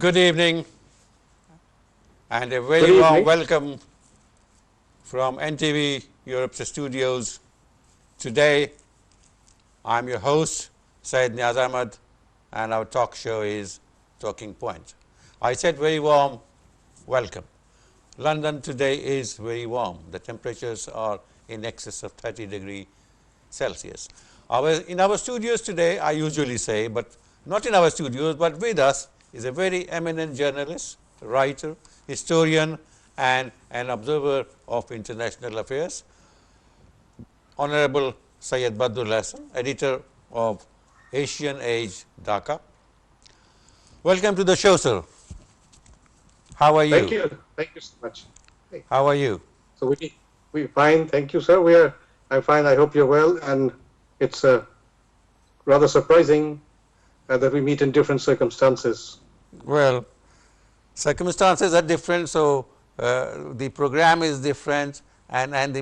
Good evening and a Good very warm evening. welcome from NTV Europe's studios. Today I am your host Syed Neaz Ahmad and our talk show is Talking Point. I said very warm welcome. London today is very warm. The temperatures are in excess of 30 degrees Celsius. In our studios today, I usually say, but not in our studios, but with us is a very eminent journalist, writer, historian, and an observer of international affairs, Honorable Syed Ahsan, editor of Asian Age, Dhaka. Welcome to the show, sir. How are Thank you? you. Thank you so much. Hey. How are you? So we fine. Thank you, sir. I'm fine. I hope you're well. And it's rather surprising that we meet in different circumstances. Well, circumstances are different, so the program is different, and the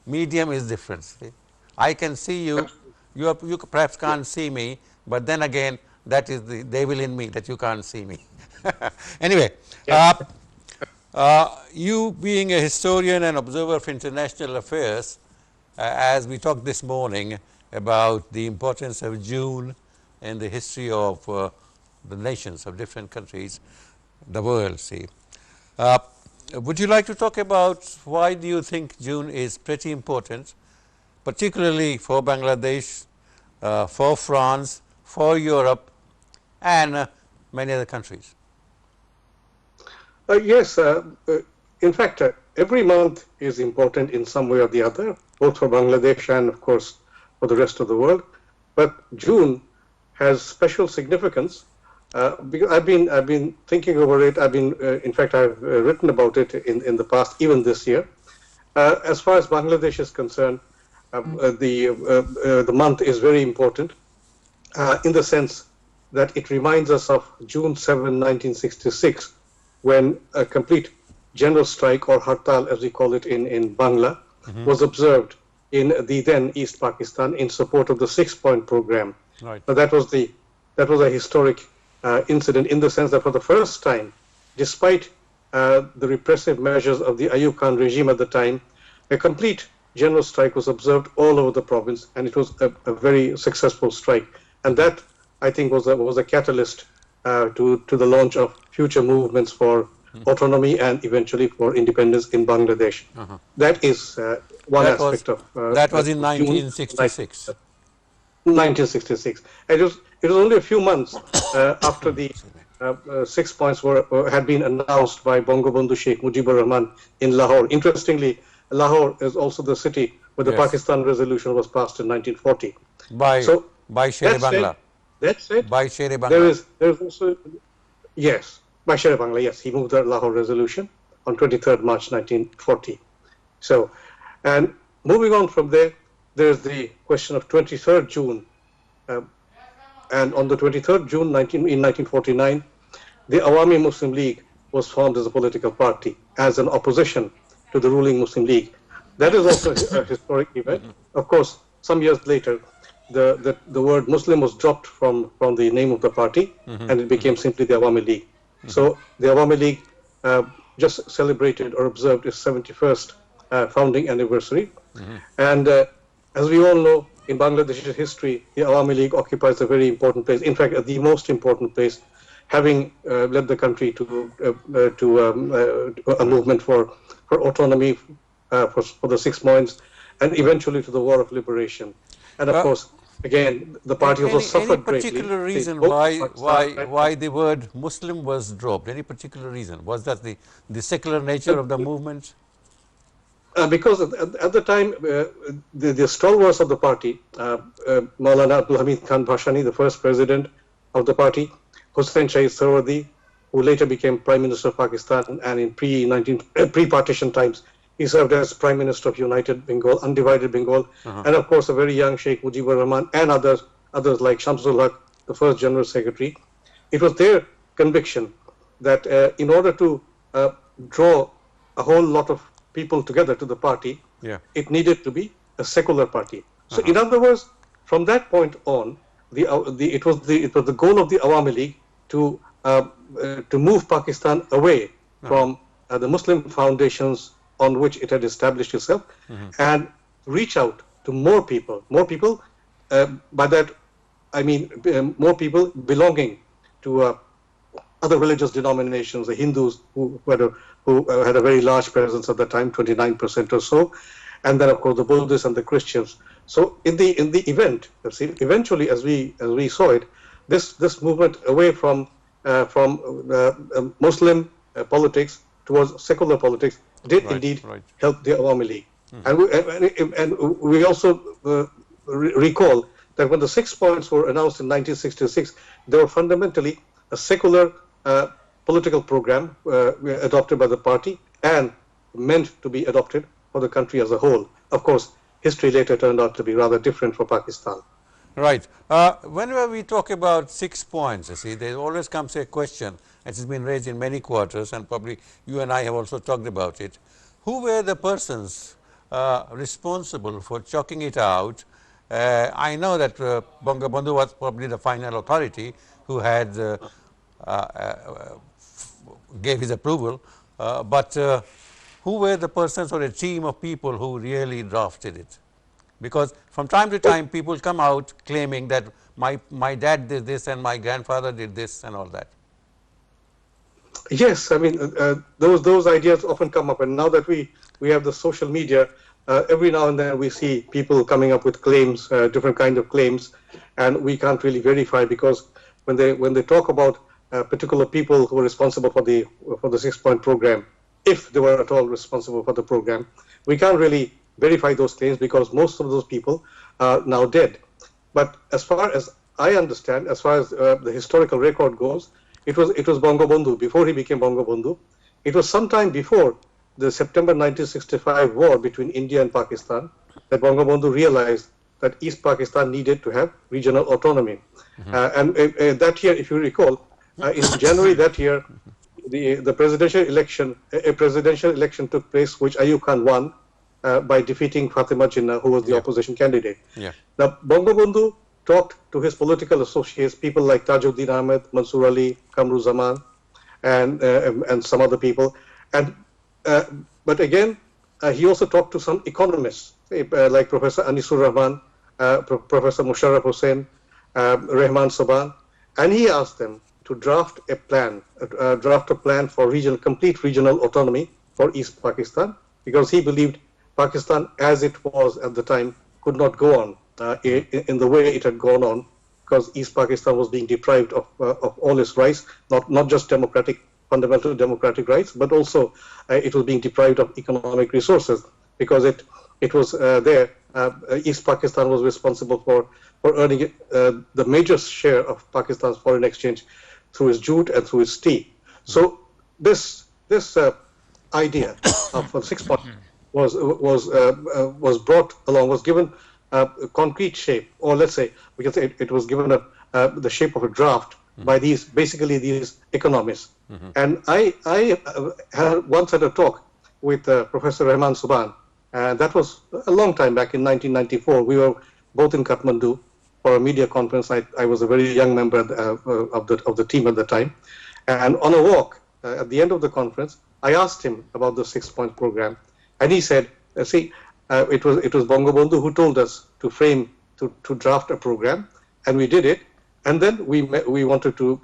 medium is different. See? I can see you, you perhaps can't see me, but then again, that is the devil in me that you can't see me. Anyway, Yes. you being a historian and observer of international affairs, as we talked this morning about the importance of June in the history of the nations of different countries, the world, see. Would you like to talk about why do you think June is pretty important, particularly for Bangladesh, for France, for Europe, and many other countries? Yes. In fact, every month is important in some way or the other, both for Bangladesh and, of course, for the rest of the world. But June has special significance. Because I've been thinking over it. In fact, I've written about it in the past, even this year. As far as Bangladesh is concerned, the month is very important in the sense that it reminds us of June 7, 1966, when a complete general strike, or hartal as we call it in Bangla, was observed in the then East Pakistan in support of the 6-point program. Right. Now, that was a historic incident in the sense that for the first time, despite the repressive measures of the Ayub Khan regime at the time, a complete general strike was observed all over the province, and it was a very successful strike. And that, I think, was a catalyst to the launch of future movements for autonomy and eventually for independence in Bangladesh. That is one aspect of that was in June 1966. 1966. It was only a few months after the 6 points had been announced by Bangabandhu Sheikh Mujibur Rahman in Lahore. Interestingly, Lahore is also the city where the Pakistan resolution was passed in 1940. By Sher Bangla. That said, by Sher Bangla. There is also, yes, by Sher Bangla, yes, he moved the Lahore resolution on 23rd March 1940. So, and moving on from there, there's the question of 23rd June. And on the 23rd June in 1949, the Awami Muslim League was formed as a political party, as an opposition to the ruling Muslim League. That is also a historic event. Of course, some years later, the word Muslim was dropped from the name of the party, and it became simply the Awami League. So the Awami League just celebrated or observed its 71st founding anniversary. And as we all know, in Bangladesh's history, the Awami League occupies a very important place. In fact, the most important place, having led the country to a movement for autonomy, for the 6 points, and eventually to the War of Liberation. And of course, again, the party also suffered greatly. Any particular reason why the word Muslim was dropped? Any particular reason? Was that the secular nature of the movement? Because at the time, the stalwarts of the party, Maulana Abdul Hamid Khan Bhashani, the first president of the party, Hussain Shahid Sarwadi, who later became Prime Minister of Pakistan, and in pre-partition times, he served as Prime Minister of United Bengal, Undivided Bengal, and of course a very young Sheikh Mujibur Rahman and others like Shamsul Haq, the first General Secretary. It was their conviction that in order to draw a whole lot of people together to the party, it needed to be a secular party. So in other words, from that point on, it was the goal of the Awami League to to move Pakistan away from the Muslim foundations on which it had established itself, and reach out to more people. More people, by that I mean more people belonging to other religious denominations, the Hindus who had a very large presence at the time, 29% or so, and then of course the Buddhists and the Christians. So in the event, eventually as we saw it, this movement away from Muslim politics towards secular politics did indeed help the Awami League. And we also recall that when the 6 points were announced in 1966, they were fundamentally a secular political program adopted by the party and meant to be adopted for the country as a whole. Of course, history later turned out to be rather different for Pakistan. Right. Whenever we talk about 6 points, you see, there always comes a question, it has been raised in many quarters, and probably you and I have also talked about it. Who were the persons responsible for chalking it out? I know that Bangabandhu was probably the final authority who had gave his approval, but who were the persons or a team of people who really drafted it? Because from time to time people come out claiming that my dad did this and my grandfather did this and all that. Yes, I mean those ideas often come up, and now that we have the social media, every now and then we see people coming up with claims, different kind of claims, and we can't really verify, because when they talk about particular people who were responsible for the 6-point program, if they were at all responsible for the program, we can't really verify those claims because most of those people are now dead. But as far as I understand, as far as the historical record goes, it was Bangabandhu before he became Bangabandhu. It was sometime before the September 1965 war between India and Pakistan that Bangabandhu realized that East Pakistan needed to have regional autonomy. And that year, if you recall, in January that year, the presidential election, a presidential election took place, which Ayub Khan won by defeating Fatima Jinnah, who was the opposition candidate. Now, Bangabandhu talked to his political associates, people like Tajuddin Ahmed, Mansoor Ali, Kamruzaman, and some other people. And but again, he also talked to some economists, like Professor Anisur Rahman, Professor Musharraf Hussain, Rehman Saban, and he asked them to draft a plan for complete regional autonomy for East Pakistan, because he believed Pakistan, as it was at the time, could not go on in the way it had gone on, because East Pakistan was being deprived of all its rights, not just fundamental democratic rights, but also it was being deprived of economic resources, because it was there. East Pakistan was responsible for earning the major share of Pakistan's foreign exchange through its jute and through its tea. So this idea of 6 points was brought along, was given a concrete shape, or let's say we can say it was given the shape of a draft by these economists. And I once had a talk with Professor Rehman Saban, and that was a long time back in 1994. We were both in Kathmandu for a media conference. I was a very young member of the team at the time, and on a walk at the end of the conference, I asked him about the 6-point program, and he said, "See, it was Bangabandhu who told us to draft a program, and we did it. And then we wanted to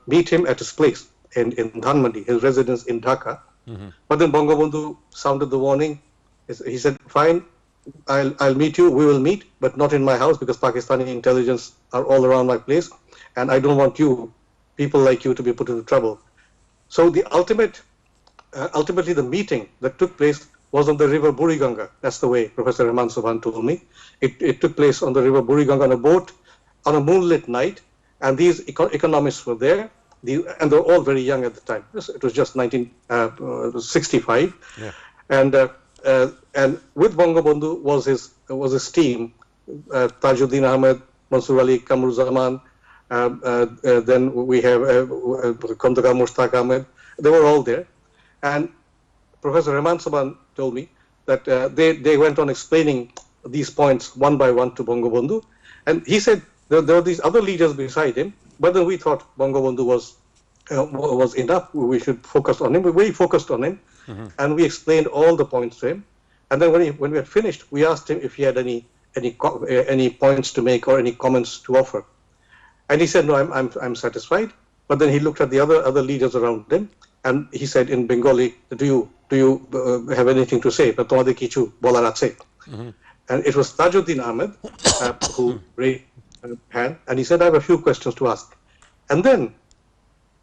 meet him at his place in Dhanmandi, his residence in Dhaka. But then Bangabandhu sounded the warning. He said, fine, I'll meet you, we will meet, but not in my house, because Pakistani intelligence are all around my place, and I don't want people like you to be put into trouble." So the ultimately the meeting that took place was on the river Buriganga. That's the way Professor Rahman Saban told me. It took place on the river Buriganga on a boat on a moonlit night, and these economists were there, and they were all very young at the time. It was just 1965, and with Bangabandhu was his team, Tajuddin Ahmed, Mansoor Ali, Kamruzaman, then we have Kondaga Mushtaq Ahmed. They were all there, and Professor Rahman Saban told me that they went on explaining these points one by one to Bangabandhu, and he said there were these other leaders beside him, but then we thought Bangabandhu was was enough. We should focus on him. We focused on him, and we explained all the points to him. And then when we had finished, we asked him if he had any points to make or any comments to offer. And he said, "No, I'm satisfied." But then he looked at the other leaders around him, and he said in Bengali, "Do you have anything to say?" "Tomade kichu bolar ache." And it was Tajuddin Ahmed who raised his hand, and he said, "I have a few questions to ask." And then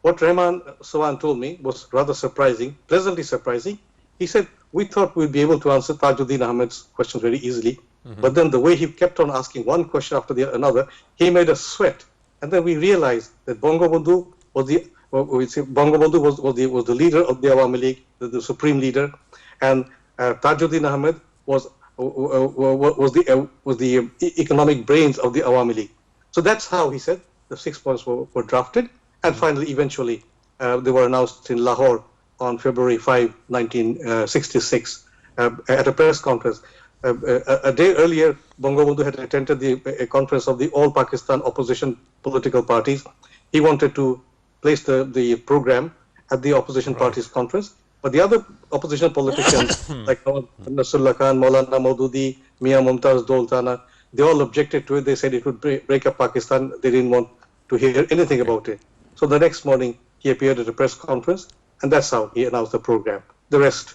what Rahman Sawan told me was rather surprising, pleasantly surprising. He said, "We thought we'd be able to answer Tajuddin Ahmed's questions very easily, but then the way he kept on asking one question after another, he made us sweat. And then we realized that Bangabandhu was the leader of the Awami League, the supreme leader, and Tajuddin Ahmed was the economic brains of the Awami League." So that's how he said the 6 points were drafted, and finally, eventually, they were announced in Lahore on February 5, 1966, at a press conference. A day earlier, Bangabandhu had attended a conference of the All Pakistan Opposition Political Parties. He wanted to place the program at the opposition parties conference, but the other opposition politicians like Nasrullah Khan, Maulana Maududi, Mia Mumtaz Doltana, they all objected to it. They said it would break up Pakistan. They didn't want to hear anything about it. So the next morning, he appeared at a press conference, and that's how he announced the program. The rest,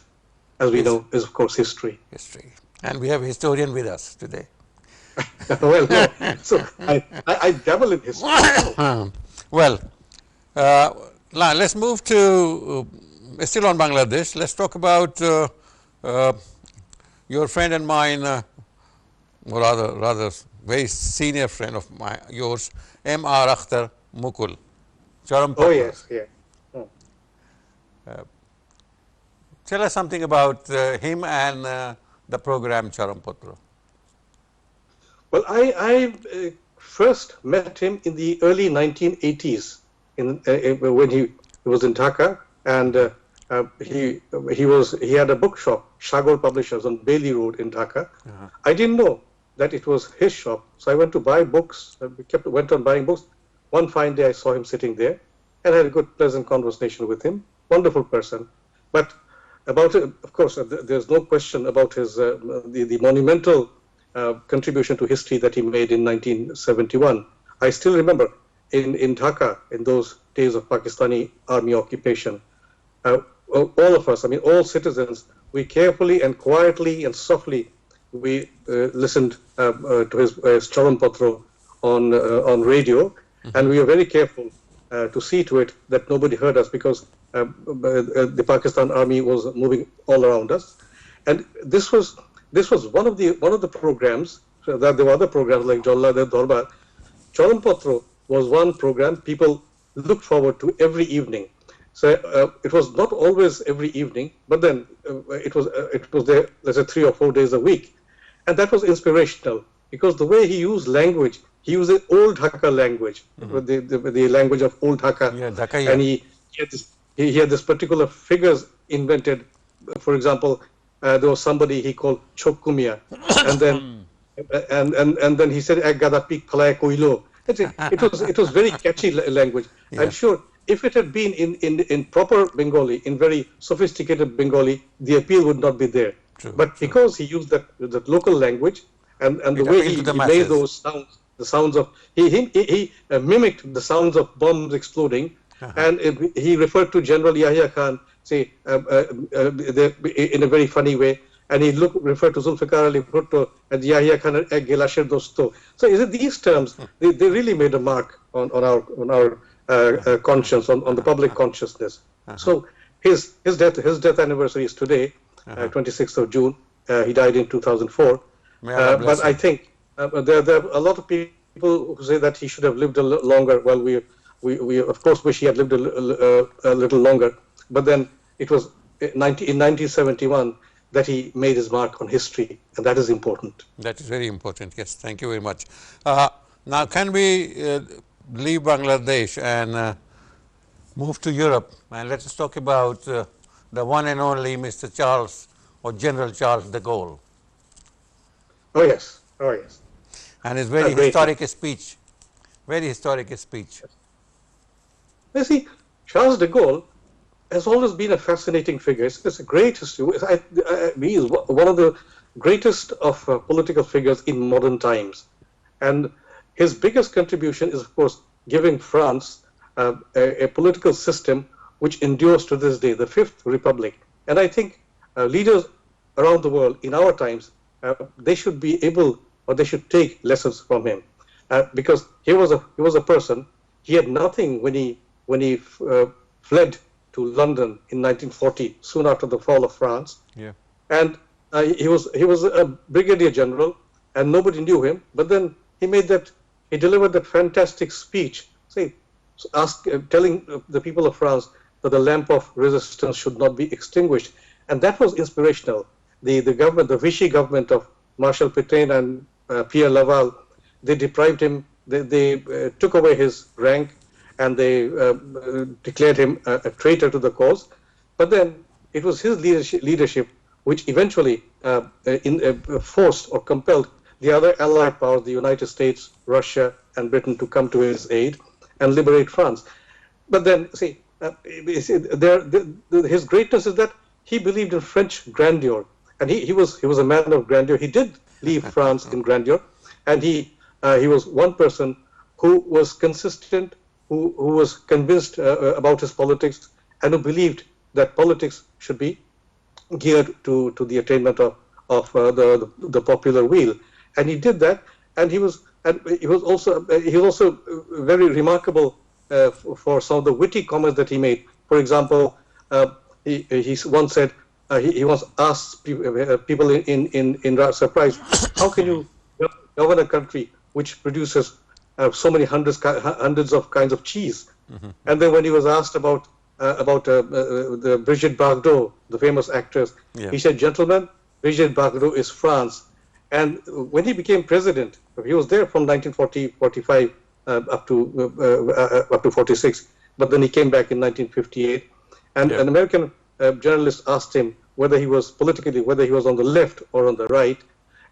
as we know, is of course history. History. And we have a historian with us today. Well, no. So I dabble in history. Well, let's move to, still on Bangladesh, let's talk about your friend and mine, or rather very senior friend of yours, M.R. Akhtar Mukul. Oh, yes, yeah. Tell us something about him and the program Charampatra. Well, I first met him in the early 1980s when he was in Dhaka, and he had a bookshop, Shagor Publishers, on Bailey Road in Dhaka. I didn't know that it was his shop, so I went to buy books. Went on buying books. One fine day, I saw him sitting there, and had a good, pleasant conversation with him. Wonderful person, but about it, of course, there's no question about his the monumental contribution to history that he made in 1971. I still remember in Dhaka, in those days of Pakistani army occupation, all of us, I mean, all citizens, we carefully and quietly and softly, we listened to his Charampatra on radio, and we were very careful to see to it that nobody heard us, because the Pakistan army was moving all around us. And this was one of the programs. So that there were other programs like Jolla de Dorbar. Charampatra was one program people looked forward to every evening. So it was not always every evening, but then it was there, let's say, 3 or 4 days a week, and that was inspirational because the way he used language, he used the old Dhaka language, the language of old Dhaka, and he had this particular figures invented. For example, there was somebody he called Chokumia, and then he said Aggadapik Palaya Koilo. It was very catchy language. Yeah. I'm sure if it had been in proper Bengali, in very sophisticated Bengali, the appeal would not be there. But because he used that local language and the way he made those sounds, the sounds of he mimicked the sounds of bombs exploding, and he referred to General Yahya Khan, say in a very funny way, and he referred to Zulfikar Ali Bhutto and Yahya Khan as Gelasher Dosto. So these terms they really made a mark on our conscience, on the public consciousness. So his death anniversary is today, 26th of June. He died in 2004. But I think there are a lot of people who say that he should have lived a little longer. Well, we of course wish he had lived a little longer. But then it was in 1971 that he made his mark on history, and that is important. That is very important. Yes, thank you very much. Now, can we leave Bangladesh and move to Europe, and let us talk about the one and only Mr. Charles, or General Charles de Gaulle. Oh yes, oh yes. And his very historic speech, very historic speech. You see, Charles de Gaulle has always been a fascinating figure. It's a great history. He is one of the greatest of political figures in modern times. And his biggest contribution is, of course, giving France a political system which endures to this day, the Fifth Republic. And I think leaders around the world in our times, they should be able, or they should take lessons from him, because he was a person. He had nothing when he fled to London in 1940, soon after the fall of France. Yeah. And he was a brigadier general, and nobody knew him. But then he delivered that fantastic speech, telling the people of France that the lamp of resistance should not be extinguished, and that was inspirational. The government, the Vichy government of Marshal Pétain and Pierre Laval, they deprived him. They took away his rank, and they declared him a traitor to the cause. But then it was his leadership which eventually forced or compelled the other allied powers, the United States, Russia, and Britain, to come to his aid and liberate France. But then, his greatness is that he believed in French grandeur, and he was a man of grandeur. He did leave France in grandeur, and he was one person who was consistent, who was convinced about his politics, and who believed that politics should be geared to the attainment of the popular will. And he did that, and he was also very remarkable for some of the witty comments that he made. For example, he once said, he once asked people in surprise, how can you govern a country which produces so many hundreds of kinds of cheese? Mm-hmm. And then when he was asked about the Brigitte Bardot, the famous actress, yeah, he said, gentlemen, Brigitte Bardot is France. And when he became president, he was there from 1945 up to 46, but then he came back in 1958, and yeah, an American journalist asked him whether he was on the left or on the right,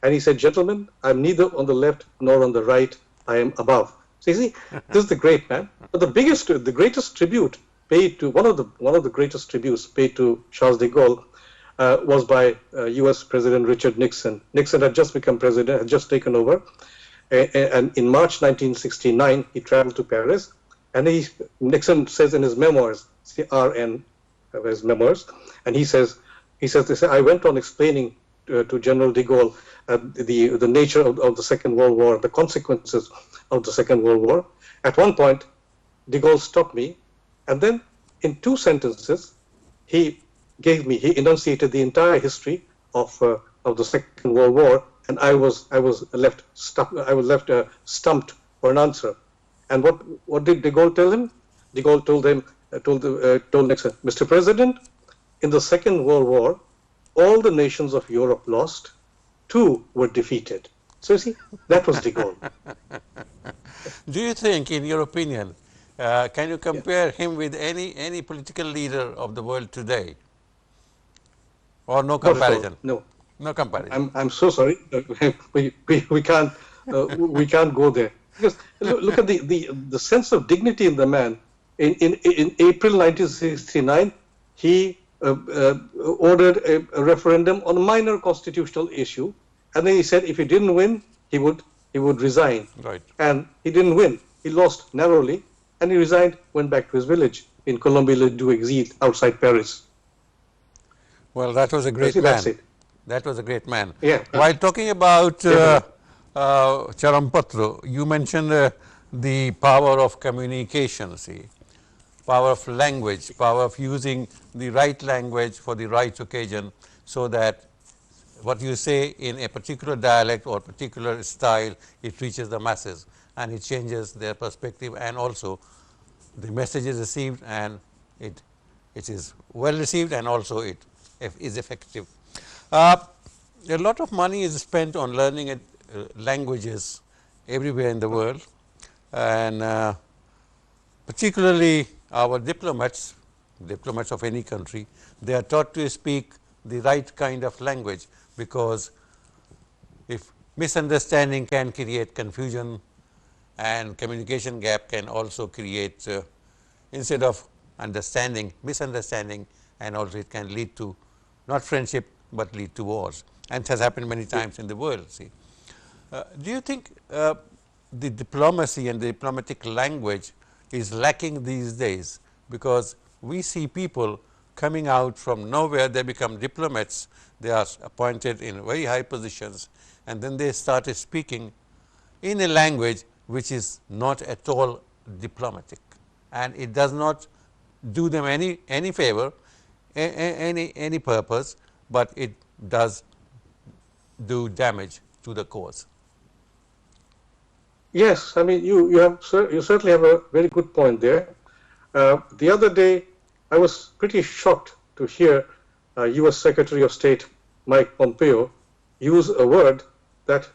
and he said, gentlemen, I'm neither on the left nor on the right, I am above. So you see, this is the great man. But the greatest tribute paid to one of the greatest tributes paid to Charles de Gaulle was by U.S. President Richard Nixon. Nixon had just become president, had just taken over, and in March 1969 he traveled to Paris, and Nixon says in his memoirs, RN, his memoirs, and he says, I went on explaining to General de Gaulle the nature of the Second World War, the consequences of the Second World War. At one point, de Gaulle stopped me, and then in 2 sentences, he enunciated the entire history of the Second World War, and I was left stumped for an answer. And what did de Gaulle tell him? De Gaulle told Nixon, Mr. President, in the Second World War, all the nations of Europe lost, 2 were defeated. So you see, that was de Gaulle. Do you think, in your opinion, can you compare him with any political leader of the world today? Or no comparison? No. No comparison. I'm so sorry. We can't go there. Because look at the sense of dignity in the man. In April 1969, he ordered a referendum on a minor constitutional issue, and then he said if he didn't win, he would resign. Right. And he didn't win. He lost narrowly, and he resigned, went back to his village in Colombie-le-Doux-Exil outside Paris. Well, that was a great man. That's it. That was a great man. Yeah. While talking about Charampatro, you mentioned the power of communication, power of language, power of using the right language for the right occasion, so that what you say in a particular dialect or particular style, it reaches the masses and it changes their perspective, and also the message is received and it is well received, and also it is effective. A lot of money is spent on learning languages everywhere in the world, and particularly our diplomats of any country, they are taught to speak the right kind of language, because if misunderstanding can create confusion, and communication gap can also create, instead of understanding, misunderstanding, and also it can lead to not friendship but lead to wars, and it has happened many times in the world. See, do you think the diplomacy and the diplomatic language is lacking these days, because we see people coming out from nowhere, they become diplomats, they are appointed in very high positions, and then they started speaking in a language which is not at all diplomatic, and it does not do them any favor, any purpose, but it does do damage to the cause. Yes, I mean, you certainly have a very good point there. The other day, I was pretty shocked to hear U.S. Secretary of State Mike Pompeo use a word that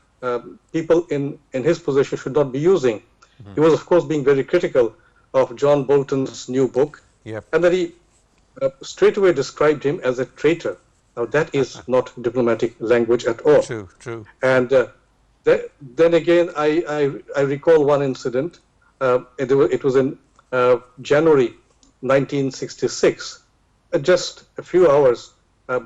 people in his position should not be using. Mm-hmm. He was, of course, being very critical of John Bolton's new book, yep. and that he straight away described him as a traitor. Now, that is not diplomatic language at all. True, true. And then again, I recall one incident. It was in January 1966, just a few hours, I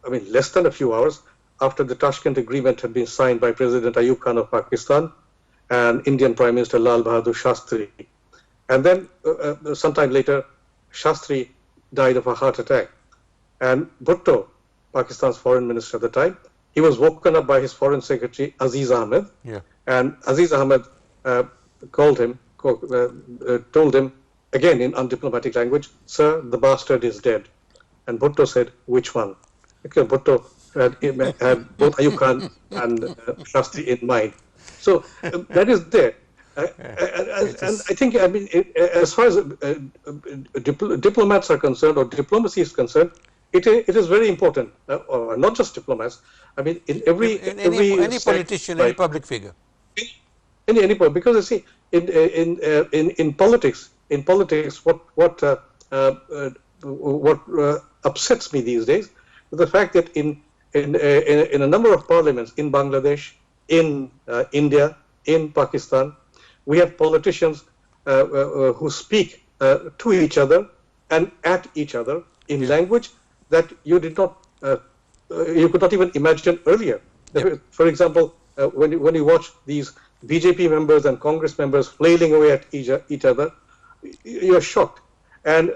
mean less than a few hours after the Tashkent Agreement had been signed by President Ayub Khan of Pakistan and Indian Prime Minister Lal Bahadur Shastri. And then sometime later, Shastri died of a heart attack. And Bhutto, Pakistan's foreign minister at the time, he was woken up by his foreign secretary, Aziz Ahmed. Yeah. And Aziz Ahmed told him, again in undiplomatic language, "Sir, the bastard is dead." And Bhutto said, "Which one?" Because Bhutto had both Ayub Khan and Shastri in mind. So that is there. And I think, I mean, as far as diplomats are concerned, or diplomacy is concerned, it is very important, or not just diplomats. I mean, in any politician, any public figure, any because you see, in politics, what upsets me these days is the fact that in a number of parliaments in Bangladesh, in India, in Pakistan, we have politicians who speak to each other and at each other in language that you could not even imagine earlier. Yep. For example, when you watch these BJP members and Congress members flailing away at each other, you're shocked. And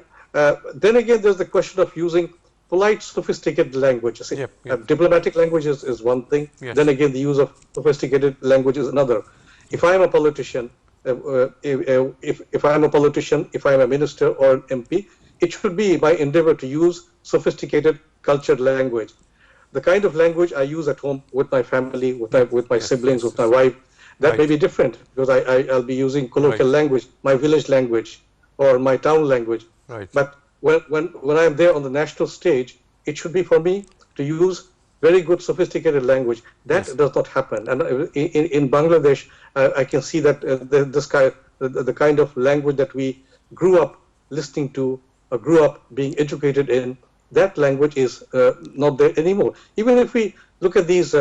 then again, there's the question of using polite, sophisticated language. Yep, yep. Diplomatic language is one thing. Yes. Then again, the use of sophisticated language is another. If I am a politician, if I am a politician, if I am a minister or an MP, it should be my endeavor to use sophisticated, cultured language. The kind of language I use at home with my family, with my siblings, with my wife, that may be different, because I'll be using colloquial language, my village language, or my town language. Right. But when I'm there on the national stage, it should be for me to use very good, sophisticated language. That does not happen. And in Bangladesh, I can see that the kind of language that we grew up listening to, or grew up being educated in, that language is not there anymore. Even if we look at these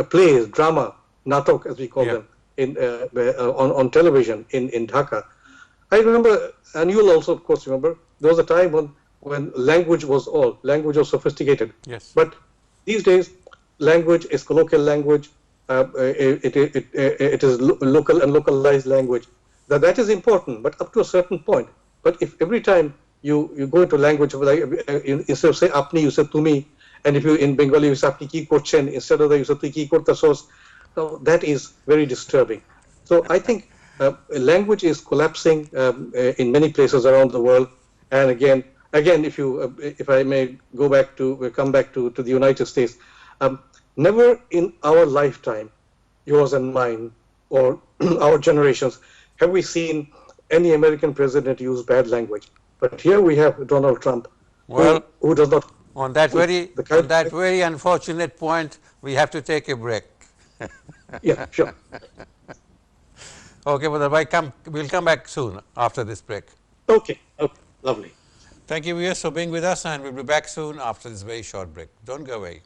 plays, drama, natok as we call them, on television in Dhaka, I remember, and you'll also of course remember, there was a time when language was sophisticated. Yes. But these days, language is colloquial language. It is local and localized language. That is important, but up to a certain point. But if every time you go into language, like, instead of say apni, you say tumi, and if you in Bengali you say apni ki korchen, instead of that you say tu ki kortasos, so that is very disturbing. So I think language is collapsing in many places around the world. And again, if I may come back to the United States, never in our lifetime, yours and mine, or our generations, have we seen any American president use bad language. But here we have Donald Trump, who does not. On that very unfortunate point, we have to take a break. Yeah, sure. Okay, brother, we'll come back soon after this break. Okay, lovely. Thank you, viewers, for being with us, and we'll be back soon after this very short break. Don't go away.